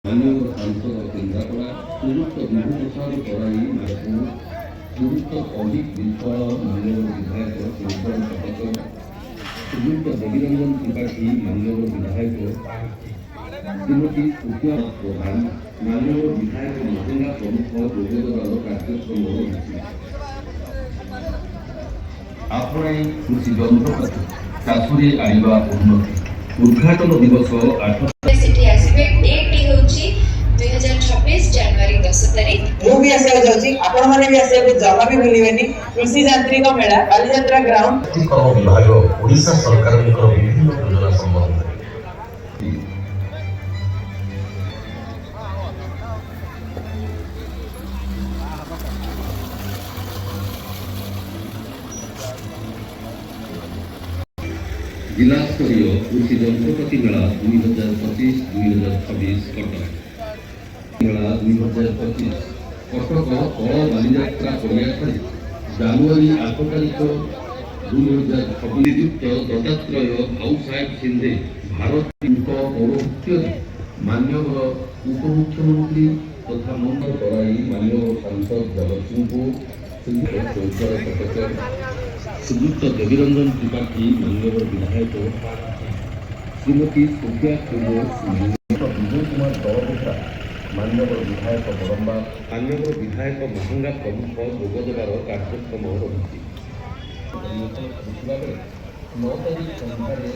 ମାନ୍ୟବର ସାଂସଦ କେନ୍ଦ୍ରାପଡ଼ା ଶ୍ରୀଯୁକ୍ତ ବିଭୁ ପ୍ରସାଦ ତରାଇ ନାଗପୁର, ଶ୍ରୀଯୁକ୍ତ ଅଜିତ ବିଶ୍ୱାଳ ମାନ୍ୟବର ବିଧାୟକ ଶିବଚରଣ ଶତକ, ଶ୍ରୀଯୁକ୍ତ ଦେବୀରଞ୍ଜନ ତ୍ରିପାଠୀ ମାନ୍ୟବର ବିଧାୟକ, ଶ୍ରୀମତୀ ସୁପ୍ରିୟା ପ୍ରଧାନ ମାନ୍ୟବର ବିଧାୟକ ମହାଙ୍ଗା ପ୍ରମୁଖ ଯୋଗଦେବାର କାର୍ଯ୍ୟକ୍ରମ ରହିଛି। ଆପଣାଇ କୃଷି ଯନ୍ତ୍ରପାତି ଚାଷରେ ଆଣିବା ଉନ୍ନତି ଉଦ୍ଘାଟନ ଦିବସ 8 ଜାନୁଆରୀ 10 ତାରିଖ ମୁଁ ବି ଆସିବାକୁ ଯାଉଛି, ଆପଣମାନେ ବି ଆସିବାକୁ ଜମା ବି ଭୁଲିବେନି। କୃଷି ଯାନ୍ତ୍ରିକ ମେଳା ବାଲିଯାତ୍ରା ଗ୍ରାଉଣ୍ଡ କର୍ମ ବିଭାଗ ଓଡ଼ିଶା ସରକାରଙ୍କର ବିଭିନ୍ନ ଯୋଜନା ସମ୍ବନ୍ଧରେ जिला स्तरीय कृषि यंत्रपाति मेला 2025-2026 कटक मेला 2025 कटक कल बालीजात्रा पड़ियाठारे जानुआरी 8 तारिख 2026 नियुक्त दत्तात्रेय भाऊ साहेब शिंदे भारत पौरोहित्य मान्यवर उपमुख्यमंत्री तथा मंडल तराई मान्यवर सांसद जगतसिंहपुर श्रीयुक्त देवीरंजन त्रिपाठी मान्यवर विधायक, श्रीमती सुप्रिया विजय कुमार दलबोत्रा मान्यवर विधायक बरम्बा मान्यवर विधायक महांगा प्रमुख जोगदेवार कार्यक्रम रही 9 तारिख संध्यारे